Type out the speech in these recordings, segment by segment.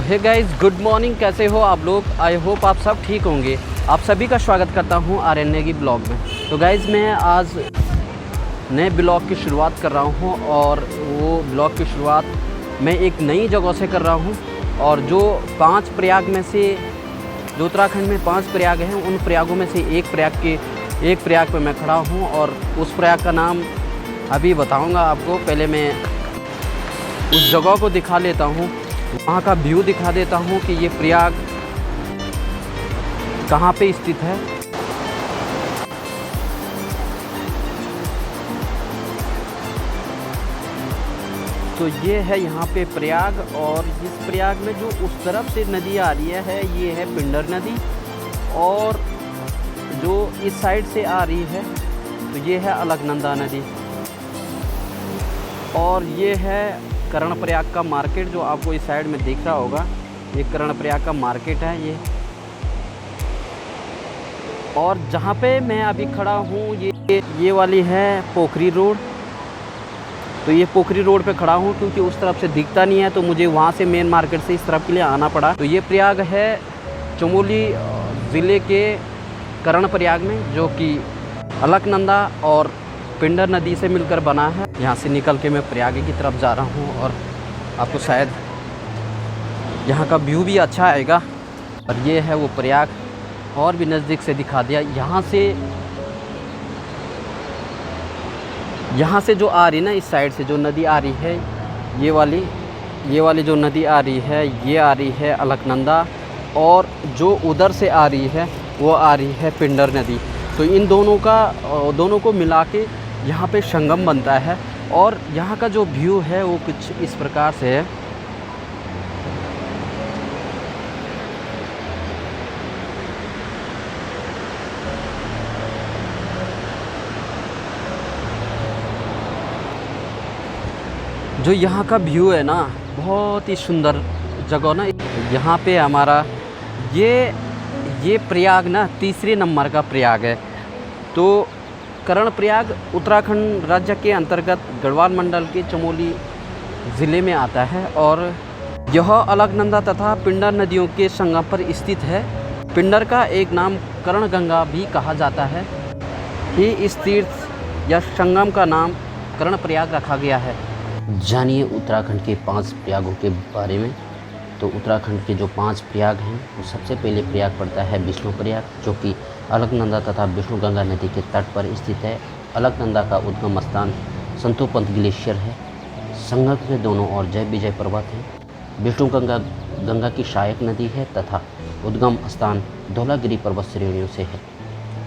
Hey guys, good morning. कैसे हो आप लोग? आई होप आप सब ठीक होंगे। आप सभी का स्वागत करता हूं आरएनए की ब्लॉग में। तो गाइस, मैं आज नए ब्लॉग की शुरुआत कर रहा हूं और वो ब्लॉग की शुरुआत मैं एक नई जगह से कर रहा हूं। और जो 5 प्रयाग में से, जो उत्तराखंड में 5 प्रयाग हैं, उन प्रयागों में से एक प्रयाग पे मैं खड़ा हूँ और उस प्रयाग का नाम अभी बताऊँगा आपको। पहले मैं उस जगह को दिखा लेता हूँ, वहाँ का व्यू दिखा देता हूँ कि ये प्रयाग कहाँ पे स्थित है। तो ये है यहाँ पे प्रयाग, और इस प्रयाग में जो उस तरफ से नदी आ रही है ये है पिंडर नदी, और जो इस साइड से आ रही है तो ये है अलकनंदा नदी। और ये है कर्णप्रयाग का मार्केट, जो आपको इस साइड में दिख रहा होगा। ये कर्णप्रयाग का मार्केट है ये। और जहाँ पे मैं अभी खड़ा हूँ ये वाली है पोखरी रोड। तो ये पोखरी रोड पे खड़ा हूँ क्योंकि उस तरफ से दिखता नहीं है, तो मुझे वहाँ से मेन मार्केट से इस तरफ के लिए आना पड़ा। तो ये प्रयाग है चमोली ज़िले के कर्णप्रयाग में, जो कि अलकनंदा और पिंडर नदी से मिलकर बना है। यहाँ से निकल के मैं प्रयाग की तरफ जा रहा हूँ और आपको शायद यहाँ का व्यू भी अच्छा आएगा। और ये है वो प्रयाग, और भी नज़दीक से दिखा दिया। यहाँ से जो आ रही ना, इस साइड से जो नदी आ रही है, ये वाली जो नदी आ रही है, ये आ रही है अलकनंदा, और जो उधर से आ रही है वो आ रही है पिंडर नदी। तो इन दोनों को मिला के यहाँ पे संगम बनता है। और यहाँ का जो व्यू है वो कुछ इस प्रकार से है। जो यहाँ का व्यू है ना, बहुत ही सुंदर जगह ना। यहाँ पे हमारा ये प्रयाग ना 3 नंबर का प्रयाग है। तो कर्णप्रयाग उत्तराखंड राज्य के अंतर्गत गढ़वाल मंडल के चमोली ज़िले में आता है, और यह अलकनंदा तथा पिंडर नदियों के संगम पर स्थित है। पिंडर का एक नाम कर्णगंगा भी कहा जाता है। इस तीर्थ या संगम का नाम कर्णप्रयाग रखा गया है। जानिए उत्तराखंड के 5 प्रयागों के बारे में। तो उत्तराखंड के जो 5 प्रयाग हैं, वो सबसे पहले प्रयाग पड़ता है विष्णु प्रयाग, जो कि अलकनंदा तथा विष्णु गंगा नदी के तट पर स्थित है। अलकनंदा का उद्गम स्थान संतोपंत ग्लेशियर है। संगम के दोनों ओर जय विजय पर्वत है। विष्णु गंगा की सहायक नदी है तथा उद्गम स्थान धौलागिरी पर्वत श्रेणियों से है।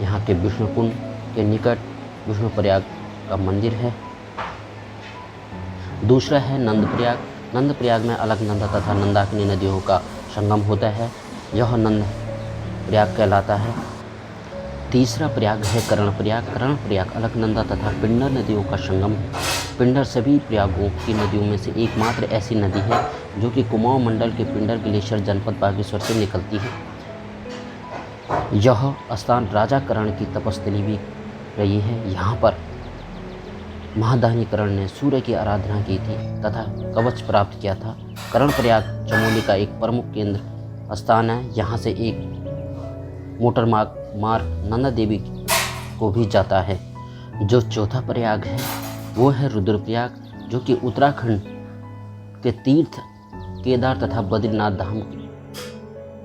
यहाँ के विष्णुकुंड के निकट विष्णु प्रयाग का मंदिर है। दूसरा है नंदप्रयाग। नंदप्रयाग में अलकनंदा तथा मंदाकिनी नदियों का संगम होता है। यह नंद प्रयाग कहलाता है। तीसरा प्रयाग है कर्णप्रयाग। कर्णप्रयाग अलकनंदा तथा पिंडर नदियों का संगम है। पिंडर सभी प्रयागों की नदियों में से एकमात्र ऐसी नदी है जो कि कुमाऊं मंडल के पिंडर ग्लेशियर जनपद बागेश्वर से निकलती है। यह स्थान राजा कर्ण की तपस्थली भी रही है। यहाँ पर महादानी कर्ण ने सूर्य की आराधना की थी तथा कवच प्राप्त किया था। कर्णप्रयाग चमोली का एक प्रमुख केंद्र स्थान है। यहाँ से एक मोटर मार्ग नंदा देवी को भी जाता है। जो चौथा प्रयाग है वो है रुद्रप्रयाग, जो कि उत्तराखंड के तीर्थ केदार तथा बद्रीनाथ धाम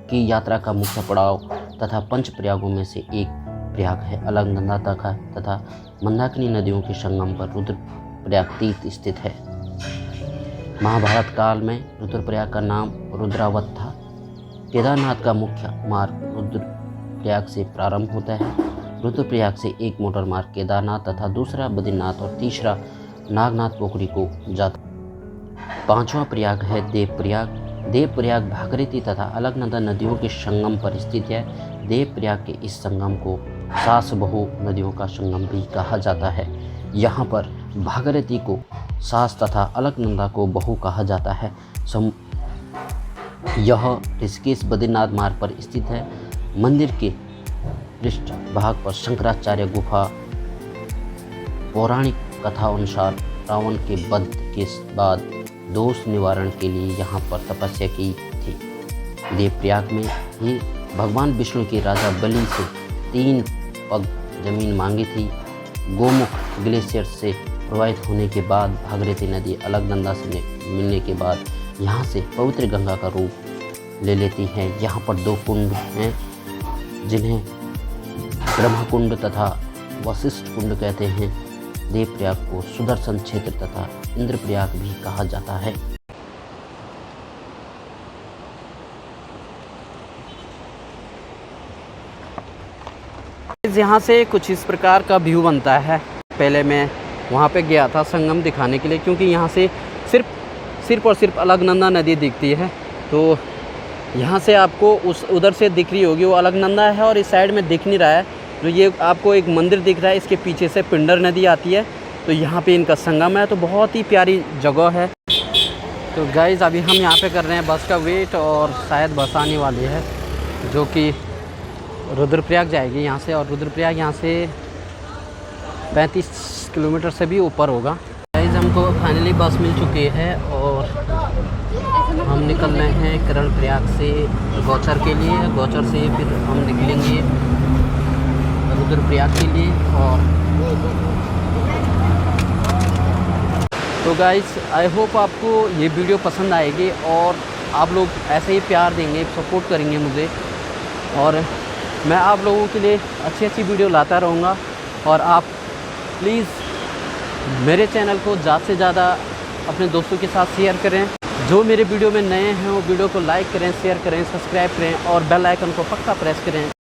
की यात्रा का मुख्य पड़ाव तथा 5 प्रयागों में से एक प्रयाग है। अलकनंदा तथा मंदाकिनी नदियों के संगम पर रुद्रप्रयाग तीर्थ स्थित है। महाभारत काल में रुद्रप्रयाग का नाम रुद्रावत था। केदारनाथ का मुख्य मार्ग रुद्रप्रयाग से प्रारंभ होता है। रुद्रप्रयाग से एक मोटर मार्ग केदारनाथ तथा दूसरा बद्रीनाथ और तीसरा नागनाथ पोखरी को जाता है। 5वां प्रयाग है देवप्रयाग। देवप्रयाग भागीरथी तथा अलकनंदा नदियों के संगम पर स्थित है। देवप्रयाग के इस संगम को सास-बहू नदियों का संगम भी कहा जाता है। यहाँ पर भागीरथी को सास तथा अलकनंदा को बहू कहा जाता है। यह ऋषिकेश बद्रीनाथ मार्ग पर स्थित है। मंदिर के पृष्ठ भाग पर शंकराचार्य गुफा। पौराणिक कथा अनुसार रावण के वध के बाद दोष निवारण के लिए यहाँ पर तपस्या की थी। देवप्रयाग में ही भगवान विष्णु की राजा बलि से 3 पग जमीन मांगी थी। गोमुख ग्लेशियर से प्रवाहित होने के बाद भागीरथी नदी अलकनंदा से मिलने के बाद यहाँ से पवित्र गंगा का रूप ले लेती है। यहाँ पर 2 कुंड हैं जिन्हें ब्रह्मकुंड तथा वशिष्ठ कुंड कहते हैं। देवप्रयाग को सुदर्शन क्षेत्र तथा इंद्रप्रयाग भी कहा जाता है। यहाँ से कुछ इस प्रकार का व्यू बनता है। पहले मैं वहाँ पे गया था संगम दिखाने के लिए, क्योंकि यहाँ से सिर्फ और सिर्फ अलकनंदा नदी दिखती है। तो यहाँ से आपको उधर से दिख रही होगी, वो अलकनंदा है और इस साइड में दिख नहीं रहा है। तो ये आपको एक मंदिर दिख रहा है, इसके पीछे से पिंडर नदी आती है। तो यहाँ पे इनका संगम है। तो बहुत ही प्यारी जगह है। तो गाइज़ अभी हम यहाँ पे कर रहे हैं बस का वेट, और शायद बस आने वाली है जो कि रुद्रप्रयाग जाएगी यहाँ से। और रुद्रप्रयाग यहाँ से 35 किलोमीटर से भी ऊपर होगा। गाइस हमको फाइनली बस मिल चुकी है और हम निकल रहे हैं कर्णप्रयाग से गौचर के लिए। गौचर से फिर हम निकलेंगे रुद्रप्रयाग के लिए। और तो गाइस आई होप आपको ये वीडियो पसंद आएगी और आप लोग ऐसे ही प्यार देंगे, सपोर्ट करेंगे मुझे, और मैं आप लोगों के लिए अच्छी वीडियो लाता रहूँगा। और आप प्लीज़ मेरे चैनल को ज़्यादा से ज़्यादा अपने दोस्तों के साथ शेयर करें। जो मेरे वीडियो में नए हैं वो वीडियो को लाइक करें, शेयर करें, सब्सक्राइब करें और बेल आइकन को पक्का प्रेस करें।